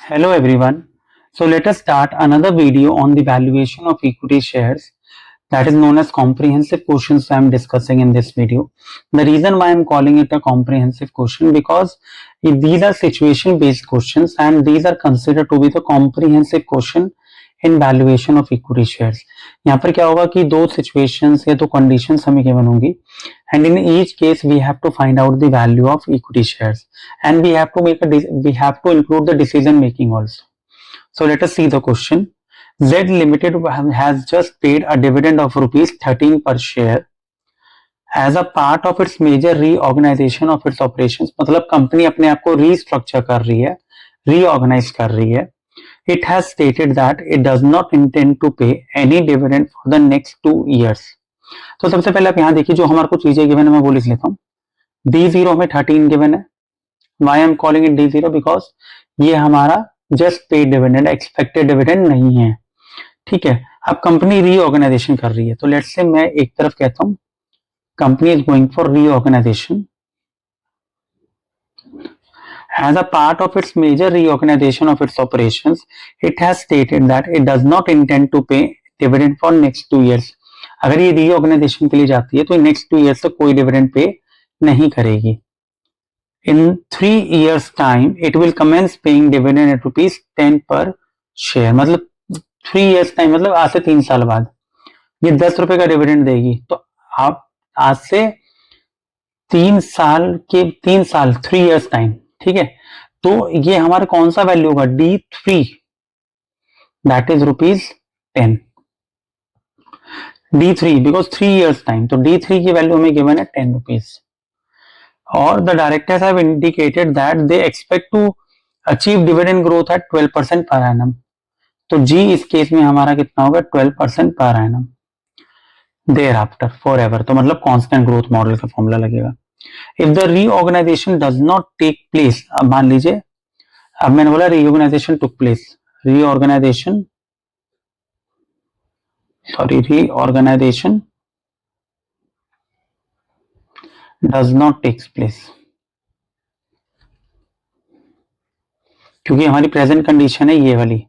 Hello everyone. So let us start another video on the valuation of equity shares that is known as comprehensive questions I am discussing in this video. The reason why I am calling it a comprehensive question because these are situation based questions and these are considered to be the comprehensive question in valuation of equity shares. यहाँ पर क्या होगा कि दो situations या दो conditions हमें given होंगी and in each case we have to find out the value of equity shares and we have to include the decision making also. So let us see the question. Z Limited has just paid a dividend of rupees 13 per share as a part of its major reorganization of its operations. मतलब company अपने आप को restructure कर रही है, reorganise कर रही है. It has stated that it does not intend to pay any dividend for the next 2 years. तो सबसे पहले आप यहाँ देखिए जो हमारे को चीजें गिवन है मैं वो लिख लेता हूँ. D0 में 13 गिवन है. Why I am calling it D0 because ये हमारा just paid dividend expected dividend नहीं है. ठीक है. अब कंपनी रीऑर्गेनाइजेशन कर रही है तो लेट्स से मैं एक तरफ कहता हूं company is going for reorganisation as a part of its major reorganization of its operations. It has stated that it does not intend to pay dividend for next 2 years. अगर ये reorganisation के लिए जाती है तो नेक्स्ट 2 years तक कोई dividend pay नहीं करेगी. In 3 years time, it will commence paying dividend at rupees 10 per share. मतलब 3 years time मतलब आज से 3 साल बाद ये 10 रुपए का डिविडेंड देगी. तो आप आज से 3 साल 3 years टाइम. ठीक है. तो ये हमारा कौन सा वैल्यू होगा D3 that is rupees 10. D3 because 3 years time. तो D3 की वैल्यू हमें गिवन है 10 रुपीज. और the directors have indicated that they expect to achieve dividend growth at 12% per annum. तो G इस केस में हमारा कितना होगा 12% per annum thereafter forever. तो मतलब constant growth मॉडल का फॉर्मूला लगेगा. If the reorganization does not take place, अब मान लीजिए अब मैंने बोला reorganization took place, reorganization does not takes place क्योंकि हमारी प्रेजेंट कंडीशन है ये वाली.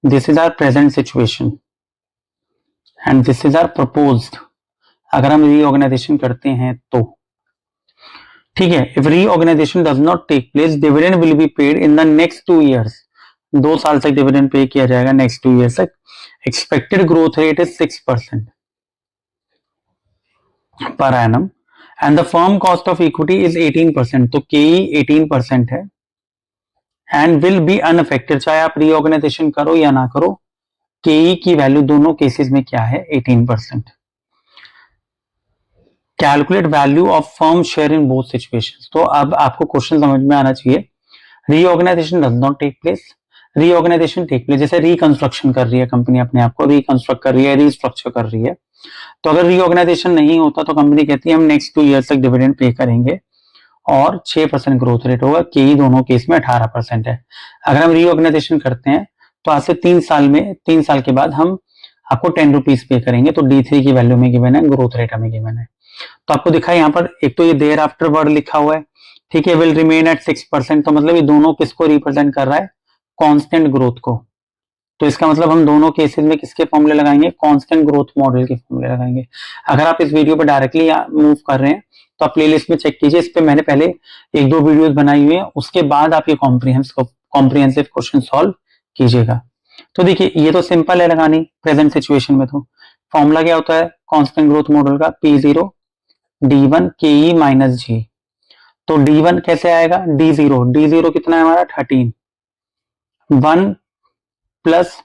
This is our present situation and this is our proposed. अगर हम रीऑर्गेनाइजेशन करते हैं तो ठीक है. If reorganisation does not take place dividend will be paid in the next 2 years. 2 साल तक डिविडेंड पे किया जाएगा नेक्स्ट 2 years तक. Expected growth rate is 6% per annum and the firm cost of equity is 18%. तो के 18% है एंड विल बी अनअफेक्टेड. चाहे आप रीऑर्गेनाइजेशन करो या ना करो के की वैल्यू दोनों केसेस में क्या है 18%. Calculate value of firm share in both situations. तो अब आपको क्वेश्चन समझ में आना चाहिए. Reorganisation does not take place, reorganisation take place. जैसे रिकंस्ट्रक्शन कर रही है कंपनी, अपने आप को रिकंस्ट्रक्ट कर रही है, रीस्ट्रक्चर कर रही है. तो अगर रीऑर्गेनाइजेशन नहीं होता तो कंपनी कहती है हम नेक्स्ट 2 years तक डिविडेंड पे करेंगे और 6% ग्रोथ रेट होगा. के दोनों केस में 18% है. अगर हम रीऑर्गेनाइजेशन करते हैं तो आज से 3 साल के बाद हम आपको 10 रुपीज पे करेंगे. तो D3 की वैल्यू में गिवन है, ग्रोथ रेट हमें गिवन है. तो आपको दिखा है यहाँ पर एक तो ये देयर आफ्टर वर्ड लिखा हुआ है. ठीक है. Will remain at 6%. तो मतलब ये दोनों किसको रिप्रेजेंट कर रहा है कांस्टेंट ग्रोथ को. तो इसका मतलब हम दोनों केसेस में किसके फॉर्मूले लगाएंगे कांस्टेंट ग्रोथ मॉडल के फॉर्मूले लगाएंगे. अगर आप इस वीडियो पर डायरेक्टली मूव कर रहे हैं तो आप प्लेलिस्ट में चेक कीजिए. इस पे मैंने पहले 1-2 वीडियोस बनाई हुई है. उसके बाद आप ये कॉम्प्रिहेंसिव क्वेश्चन सॉल्व कीजिएगा. तो देखिए ये तो सिंपल है लगानी प्रेजेंट सिचुएशन में. तो फॉर्मूला क्या होता है कांस्टेंट ग्रोथ मॉडल का P0 D1 KE minus G. तो D1 कैसे आएगा D0 कितना है हमारा 13. 1 plus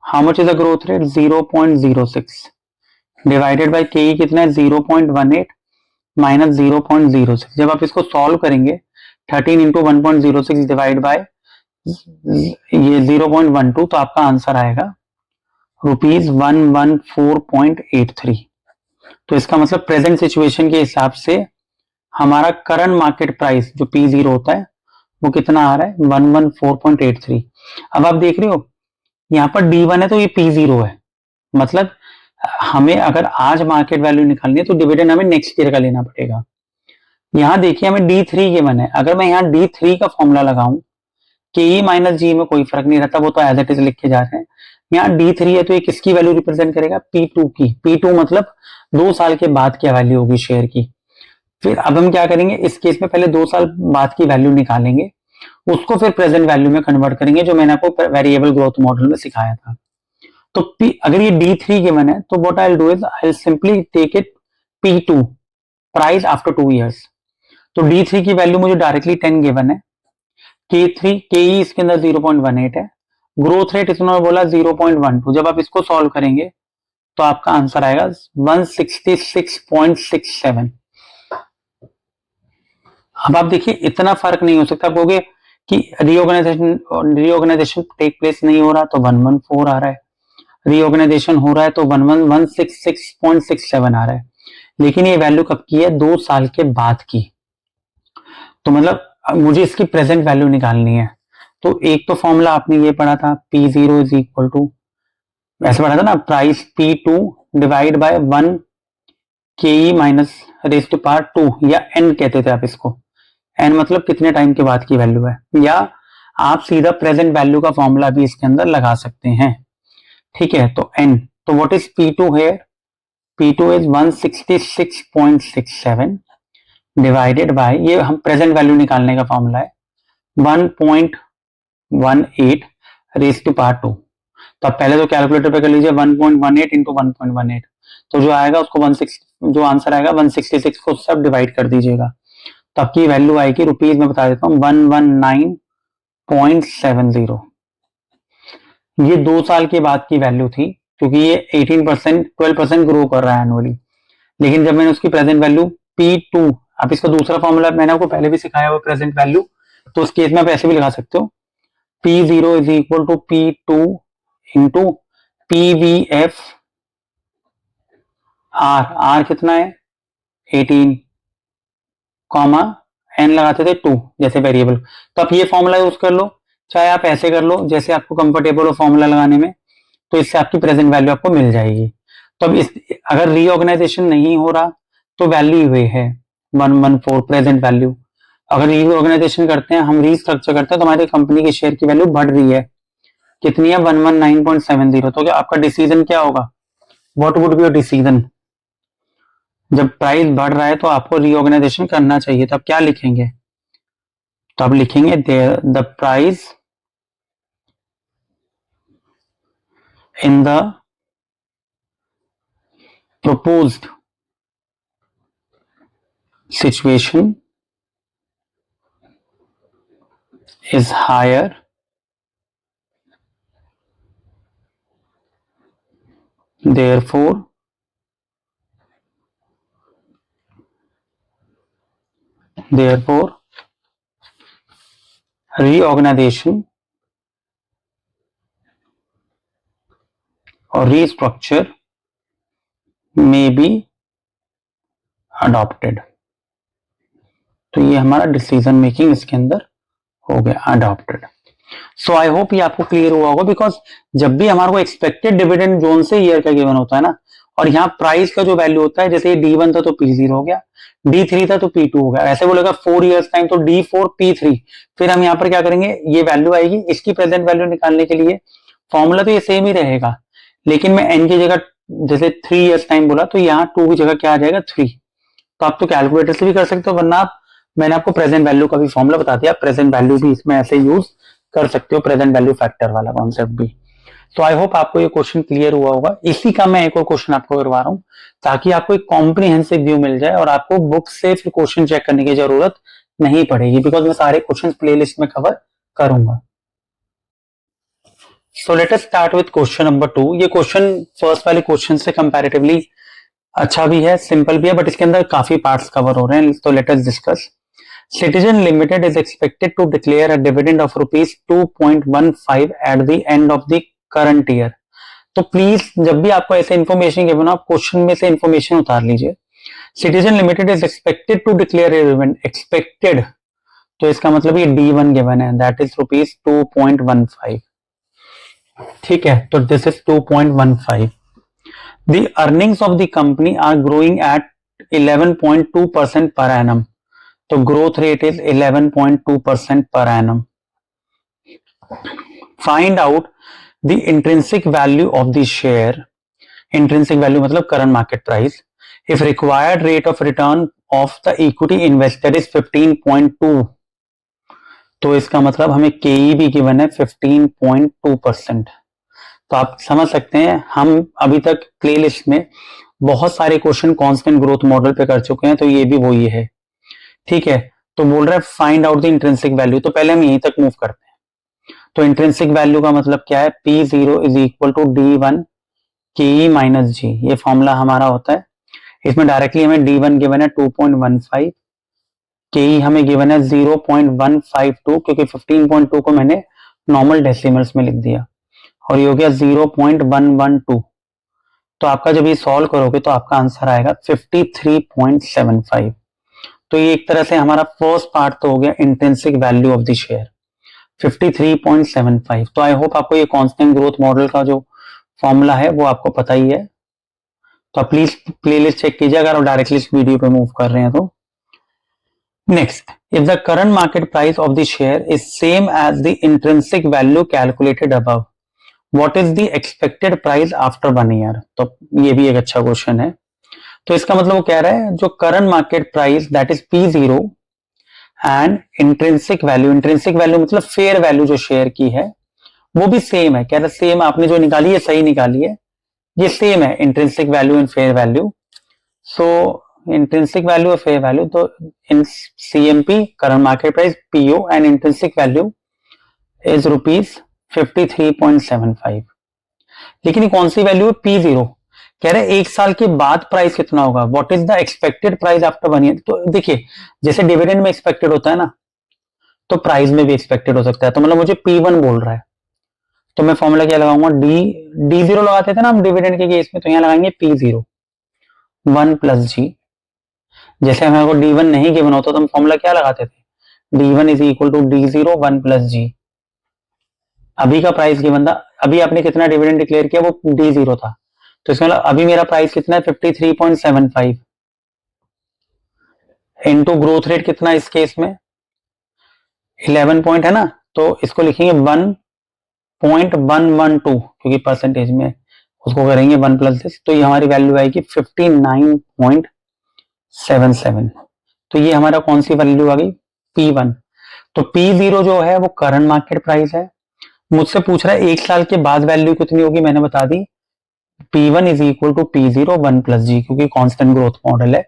how much is the growth rate 0.06 divided by KE कितना है 0.18 माइनस 0.06. जब आप इसको सॉल्व करेंगे 13 इंटू 1.06 डिवाइड बाय ये 0.12 तो आपका आंसर आएगा ₹114.83. तो इसका मतलब प्रेजेंट सिचुएशन के हिसाब से हमारा करंट मार्केट प्राइस जो P0 होता है वो कितना आ रहा है 114.83. अब आप देख रहे हो यहाँ पर D1 है तो ये P0 है. मतलब हमें अगर आज मार्केट वैल्यू निकालनी है तो डिविडेंड हमें नेक्स्ट ईयर का लेना पड़ेगा. यहाँ देखिए हमें D3 गिवन है. अगर मैं यहाँ D3 का फॉर्मूला लगाऊं के माइनस जी में कोई फर्क नहीं रहता, वो तो एज इट इज लिख के जा रहे हैं। यहाँ D3 है तो ये किसकी वैल्यू रिप्रेजेंट करेगा, P2 की। P2 मतलब 2 साल के बाद क्या वैल्यू होगी शेयर की। फिर अब हम क्या करेंगे, इस केस में पहले 2 साल बाद की वैल्यू निकालेंगे, उसको फिर प्रेजेंट वैल्यू में कन्वर्ट करेंगे, जो मैंने आपको वेरिएबल ग्रोथ मॉडल में सिखाया था। तो अगर ये D3 गिवन है तो what I will do is I will simply take it P2 price after 2 years. तो D3 की वैल्यू मुझे डायरेक्टली 10 गिवन है, K3 KE इसके अंदर 0.18 है, ग्रोथ रेट इसमें बोला 0.12। जब आप इसको सॉल्व करेंगे तो आपका आंसर आएगा 166.67। अब आप देखिए इतना फर्क नहीं हो सकता। आप कहोगे कि रीऑर्गेनाइजेशन टेक प्लेस नहीं हो रहा तो 114 आ रहा है, रीऑर्गेनाइजेशन हो रहा है तो 166.67 आ रहा है, लेकिन ये वैल्यू कब की है, 2 साल के बाद की। तो मतलब मुझे इसकी प्रेजेंट वैल्यू निकालनी है। तो एक तो फॉर्मूला आपने ये पढ़ा था, P0 इज इक्वल टू, ऐसे पढ़ा था ना, price P2 divide by 1 KE minus raise to power 2, या N कहते थे आप इसको। N मतलब कितने टाइम के बाद की वैल्यू है, या आप सीधा प्रेजेंट वैल्यू का फॉर्मूला भी इसके अंदर लगा सकते हैं। ठीक है, तो N, तो what is P2 here, P2 is 166.67 divided by, ये हम प्रेजेंट वैल्यू निकालने का फॉर्मूला है, 1.18 रेज टू पावर 2। तो आप पहले तो कैलकुलेटर पे कर लीजिए 1.18 इंटू 1.18, तो जो आएगा उसको 16, जो आंसर आएगा 166 को सब डिवाइड कर दीजिएगा, तो आपकी वैल्यू आएगी रुपीज में बता देता हूँ 119.70। ये 2 साल के बाद की वैल्यू थी, क्योंकि ये 18% 12% ग्रो कर रहा है एनुअली। लेकिन जब मैंने उसकी प्रेजेंट वैल्यू P2, आप इसका दूसरा फॉर्मूला मैंने आपको पहले भी सिखाया हुआ प्रेजेंट वैल्यू, तो उस केस में आप ऐसे भी लगा सकते हो, P0 is equal to P2 into PVF R कितना है 18, कॉमा N लगाते थे 2 जैसे वेरिएबल। तो आप ये फॉर्मूला यूज कर लो, चाहे आप ऐसे कर लो, जैसे आपको कंफर्टेबल हो फॉर्मूला लगाने में, तो इससे आपकी प्रेजेंट वैल्यू आपको मिल जाएगी। तो अब अगर रीऑर्गेनाइजेशन नहीं हो रहा तो वैल्यू हुई है 114 प्रेजेंट वैल्यू। अगर रीऑर्गेनाइजेशन करते हैं, हम रीस्ट्रक्चर करते हैं, तो हमारी कंपनी के शेयर की वैल्यू बढ़ रही है, कितनी है 119.70। तो क्या आपका डिसीजन क्या होगा, what would be your decision. जब प्राइस बढ़ रहा है तो आपको रीऑर्गेनाइजेशन करना चाहिए, तो आप क्या लिखेंगे, तो आप लिखेंगे the price in the proposed situation is higher therefore reorganization or restructure may be adopted। तो ये हमारा डिसीजन मेकिंग इसके अंदर हो गया अडॉप्टेड। सो आई होप ये आपको क्लियर हुआ होगा, बिकॉज जब भी हमारे को एक्सपेक्टेड डिविडेंड जोन से ईयर का गिवन होता है ना, और यहाँ प्राइस का जो वैल्यू होता है, जैसे ये D1 था तो P0 हो गया, D3 था तो P2 हो गया, ऐसे बोलेगा 4 इयर्स टाइम तो D4 P3। फिर हम यहाँ पर क्या करेंगे, ये वैल्यू आएगी, इसकी प्रेजेंट वैल्यू निकालने के लिए फॉर्मूला तो ये सेम ही रहेगा, लेकिन मैं N की जगह जैसे 3 इयर्स टाइम बोला तो यहाँ 2 की जगह क्या आ जाएगा 3। तो आप तो कैलकुलेटर से भी कर सकते हो, वरना आप, मैंने आपको प्रेजेंट वैल्यू का भी फॉर्मूला बता दिया, प्रेजेंट वैल्यू भी इसमें ऐसे यूज कर सकते हो, प्रेजेंट वैल्यू फैक्टर वाला कॉन्सेप्ट भी। तो आई होप आपको ये क्वेश्चन क्लियर हुआ होगा। इसी का मैं एक और क्वेश्चन आपको करवा रहा हूँ, ताकि आपको एक कॉम्प्रिहेंसिव व्यू मिल जाए और आपको बुक से फिर क्वेश्चन चेक करने की जरूरत नहीं पड़ेगी, बिकॉज मैं सारे क्वेश्चन प्लेलिस्ट में कवर करूंगा। सो let us start with question number 2। ये क्वेश्चन फर्स्ट वाले क्वेश्चन से कंपैरेटिवली अच्छा भी है, सिंपल भी है, बट इसके अंदर काफी पार्ट्स कवर हो रहे हैं, तो let us discuss. Citizen Limited is expected to declare a dividend of rupees 2.15 at the end of the current year। तो प्लीज जब भी आपको ऐसे इन्फॉर्मेशन गिवन, आप क्वेश्चन में से इन्फॉर्मेशन उतार लीजिए। Citizen Limited is expected to declare a dividend, expected, तो इसका मतलब ये D1 गिवन है, दैट इज रुपीज 2.15। ठीक है, तो this is 2.15। The earnings of the company are growing at 11.2% per annum। तो growth rate is 11.2% per annum. Find out the intrinsic value of the share, intrinsic value मतलब current market price, if required rate of return of the equity invested is 15.2, तो इसका मतलब हमें केई भी given है 15.2%। तो आप समझ सकते हैं हम अभी तक प्लेलिस्ट में बहुत सारे क्वेश्चन कांस्टेंट ग्रोथ मॉडल पे कर चुके हैं, तो ये भी वही है। ठीक है, तो बोल रहा है find out the intrinsic value, तो पहले हम यहीं तक मूव करते हैं। तो इंट्रिंसिक वैल्यू का मतलब क्या है, P0 is equal to D1 के माइनस जी, ये फॉर्मूला हमारा होता है। इसमें डायरेक्टली हमें D1 गिवन है 2.15, के हमें गिवन है 0.152, क्योंकि 15.2 को मैंने नॉर्मल डेसिमल्स में लिख दिया, और ये हो गया 0.112। तो आपका जब ये सॉल्व करोगे तो आपका आंसर आएगा 53.75। तो ये एक तरह से हमारा फर्स्ट पार्ट तो हो गया intrinsic value of the share 53.75। तो आई होप आपको ये कांस्टेंट ग्रोथ मॉडल का जो फॉर्मूला है वो आपको पता ही है। तो आप प्लीज प्लेलिस्ट चेक कीजिए अगर आप डायरेक्टली इस वीडियो पे मूव कर रहे हैं तो। Next, if the current market price of the share is same as the intrinsic value calculated above, what is the expected price after 1 year. तो ये भी एक अच्छा क्वेश्चन है। तो इसका मतलब वो कह रहा है जो current market price that is P0 and intrinsic value, intrinsic value मतलब फेयर वैल्यू जो शेयर की है वो भी सेम है। कह रहा है सेम, आपने जो निकाली है सही निकाली है, ये सेम है intrinsic value and fair value. So intrinsic value और फेयर वैल्यू, तो इन CMP current market price PO and intrinsic value is ₹53.75। लेकिन ये कौन सी वैल्यू है, P0। कह रहे हैं एक साल के बाद प्राइस कितना होगा, what is the expected price after 1 year. तो देखिए जैसे डिविडेंड में एक्सपेक्टेड होता है ना, तो प्राइस में भी एक्सपेक्टेड हो सकता है। तो मतलब मुझे P1 बोल रहा है, तो मैं फॉर्मूला क्या लगाऊंगा, D0 लगाते थे ना हम डिविडेंड के केस में, तो यहां लगाएंगे P0 1 प्लस जी। जैसे हमें को D1 नहीं गिवन होता तो हम फॉर्मूला क्या लगाते थे, D1 is equal to D0 1 plus g. अभी का प्राइस गिवन था, अभी आपने कितना डिविडेंड डिक्लेयर किया, वो D0 था, तो इसमें अभी मेरा प्राइस कितना है 53.75 इनटू ग्रोथ रेट कितना है इस केस में 11 पॉइंट है ना, तो इसको लिखेंगे 1.112, क्योंकि परसेंटेज में उसको करेंगे 1 प्लस दिस, तो ये हमारी वैल्यू आएगी 59.77। तो ये हमारा कौन सी वैल्यू आ गई, P1। तो P0 जो है वो करंट मार्केट प्राइस है। मुझसे पूछ रहा है एक साल के बाद वैल्यू कितनी होगी, मैंने बता दी P1 is equal to P0 1 plus g, क्योंकि कांस्टेंट ग्रोथ मॉडल है,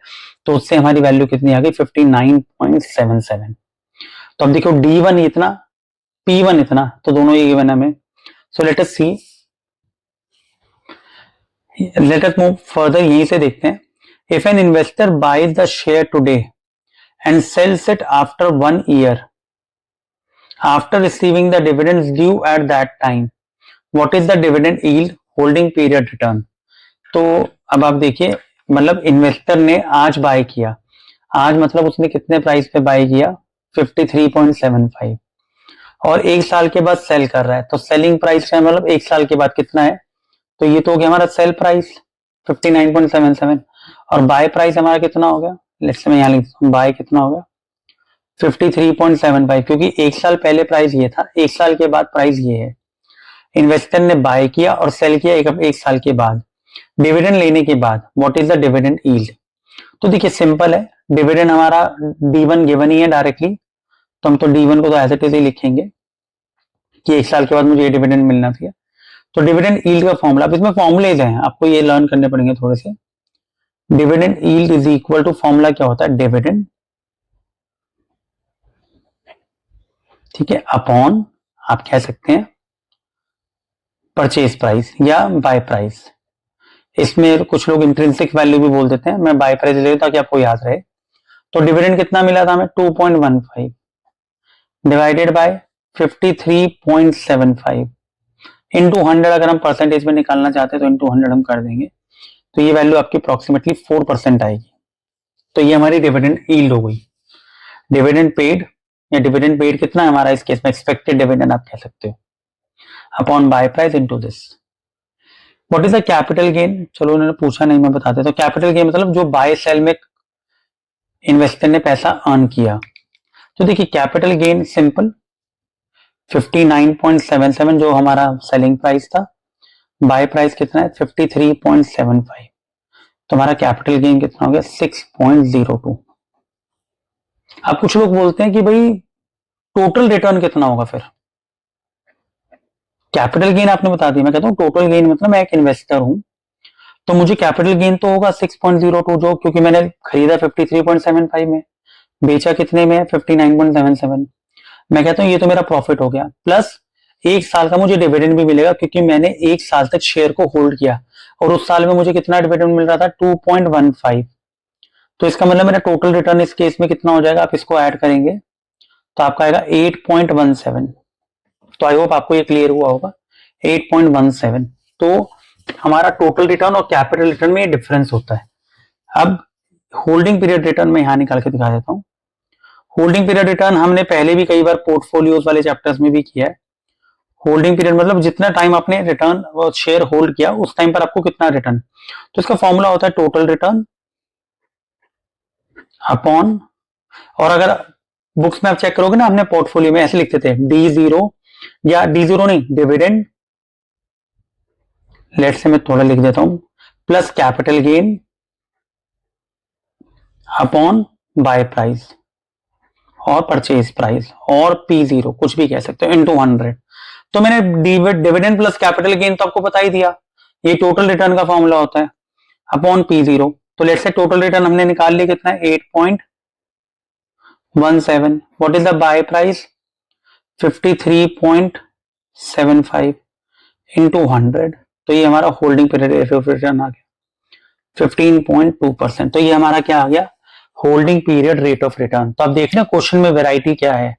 तो उससे हमारी वैल्यू कितनी आ गई 59.77। तो अब देखो D1 इतना, P1 इतना, तो दोनों ये गिवन हमें। So let us see, let us move further, यहीं से देखते हैं। If an investor buys the share today and sells it after 1 year after receiving the dividends due at that time, what is the dividend yield holding period return. तो अब आप देखिए, मतलब investor ने आज बाय किया, आज मतलब उसने कितने प्राइस पे बाय किया 53.75, और एक साल के बाद सेल कर रहा है, तो सेलिंग प्राइस है मतलब एक साल के बाद कितना है, तो ये तो हो गया हमारा सेल प्राइस 59.77, और बाय प्राइस हमारा कितना हो गया, लेट्स से मैं यहाँ लिखता हूँ बाय कितना हो गया 53.75, क्योंकि एक साल पहले प्राइस ये था, एक साल के बाद प्राइस ये है। इन्वेस्टर ने बाय किया और सेल किया एक साल के बाद, डिविडेंड लेने के बाद what is the dividend yield. तो देखिए सिंपल है, डिविडेंड हमारा D1 गिवन ही है डायरेक्टली, तो हम तो D1 को तो एज इट इज ही लिखेंगे कि एक साल के बाद मुझे ये डिविडेंड मिलना चाहिए। तो डिविडेंड यील्ड का फॉर्मूला, अब इसमें फॉर्मूलेज हैं, आपको ये लर्न करने पड़ेंगे थोड़े से। Dividend yield is equal to, formula क्या होता है, डिविडेंड, ठीक है, अपॉन आप कह सकते हैं परचेज प्राइस या बाय प्राइस। इसमें कुछ लोग इंट्रिंसिक वैल्यू भी बोल देते हैं, मैं बाय प्राइस ले ताकि आपको याद रहे। तो डिविडेंड कितना मिला था हमें 2.15 डिवाइडेड बाय 53.75 इनटू 100, अगर हम परसेंटेज में निकालना चाहते हैं तो इनटू 100 हम कर देंगे, तो ये वैल्यू आपकी अप्रोक्सीमेटली 4% आएगी। तो ये हमारी डिविडेंड यील्ड हो गई। डिविडेंड पेड, या डिविडेंड पेड कितना है हमारा इस केस में, एक्सपेक्टेड डिविडेंड आप कह सकते हो, upon bye price into this. What is the capital gain, चलो उन्होंने पूछा नहीं, मैं बताते। तो कैपिटल गेन मतलब जो बाय सेल में इन्वेस्टर ने पैसा अर्न किया। तो देखिए कैपिटल गेन सिंपल, 59.77 जो हमारा सेलिंग प्राइस था, बाय प्राइस कितना है 53.75, तो हमारा कैपिटल गेन कितना हो गया 6.02। अब कुछ लोग बोलते हैं कि भाई टोटल रिटर्न कितना होगा, फिर कैपिटल गेन आपने बता दिया, मैं कहता हूं टोटल गेन मतलब मैं एक इन्वेस्टर हूं तो मुझे कैपिटल गेन तो होगा 6.02, जो क्योंकि मैंने खरीदा 53.75 में, बेचा कितने में 59.77। मैं कहता हूं ये तो मेरा प्रॉफिट हो गया, प्लस एक साल का मुझे डिविडेंड भी मिलेगा क्योंकि मैंने एक साल तक शेयर को होल्ड किया और उस साल में मुझे कितना डिविडेंड मिल रहा था 2.15। तो इसका मतलब मेरा टोटल रिटर्न इस केस में कितना हो जाएगा, आप इसको ऐड करेंगे तो आपका आएगा 8.17। तो आई होप आपको ये क्लियर हुआ होगा 8.17। तो हमारा टोटल रिटर्न और कैपिटल रिटर्न में ये डिफरेंस होता है। अब होल्डिंग पीरियड रिटर्न में यहां निकाल के दिखा देता हूं। होल्डिंग पीरियड रिटर्न हमने पहले भी कई बार पोर्टफोलियोज वाले चैप्टर्स में भी किया है। होल्डिंग पीरियड मतलब जितना टाइम आपने रिटर्न और शेयर होल्ड किया उस टाइम पर आपको कितना रिटर्न, तो इसका फॉर्मूला होता है टोटल रिटर्न अपॉन, और अगर बुक्स में आप चेक करोगे ना हमने पोर्टफोलियो में ऐसे लिखते थे D0 या D0 नहीं डिविडेंड, लेट से मैं थोड़ा लिख देता हूं, plus capital gain upon bye price और परचेज प्राइस और P0 कुछ भी कह सकते हो इनटू 100। तो मैंने डिविडेंड प्लस कैपिटल गेन तो आपको बता ही दिया, ये टोटल रिटर्न का फॉर्मूला होता है अपॉन P0। तो लेट से टोटल रिटर्न हमने निकाल लिया कितना है 8.17। What is the buy price 53.75 into 100, तो ये हमारा holding period rate of return आ गया 15.2%। तो ये हमारा क्या आ गया holding period rate of return. तो अब देख लें क्वेश्चन में वैरायटी क्या है।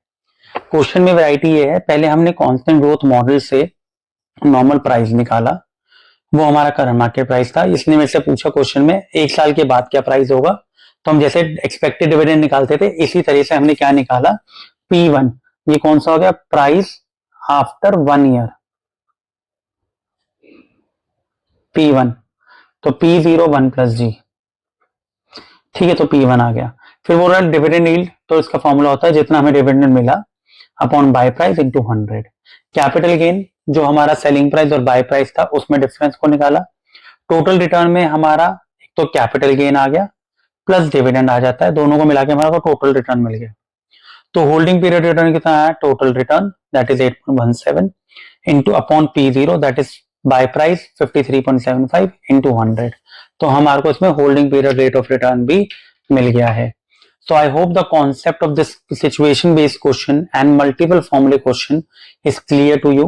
क्वेश्चन में वैरायटी ये है, पहले हमने कांस्टेंट ग्रोथ मॉडल से नॉर्मल प्राइस निकाला, वो हमारा करंट मार्केट प्राइस था। इसने मेरे से पूछा क्वेश्चन में एक साल के बाद क्या प्राइस होगा, तो हम जैसे एक्सपेक्टेड डिविडेंड निकालते थे इसी तरह से हमने क्या निकाला P1। ये कौन सा हो गया प्राइस आफ्टर 1 ईयर P1, तो P0 1 प्लस जी, ठीक है, तो P1 आ गया। फिर बोल रहा है डिविडेंड यील्ड, तो इसका फॉर्मूला होता है जितना हमें डिविडेंड मिला upon bye price into 100। Capital gain जो हमारा सेलिंग प्राइस और बाय प्राइस था उसमें डिफरेंस को निकाला। टोटल रिटर्न में हमारा एक तो कैपिटल गेन आ गया प्लस डिविडेंड आ जाता है, दोनों को मिला के हमारा टोटल रिटर्न मिल गया। तो होल्डिंग पीरियड रिटर्न कितना है total return that is 8.17 into upon P0 that is by price 53.75 into 100। तो हमारे को इसमें holding period rate of return भी मिल गया है। So I hope the concept of this situation based question and multiple formula question is clear to you.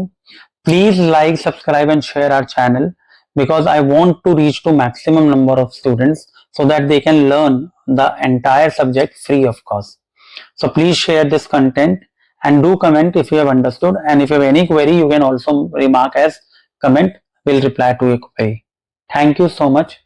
Please like, subscribe and share our channel because I want to reach to maximum number of students so that they can learn the entire subject free of cost. So please share this content and do comment if you have understood, and if you have any query you can also remark as comment, we'll reply to your query. Thank you so much.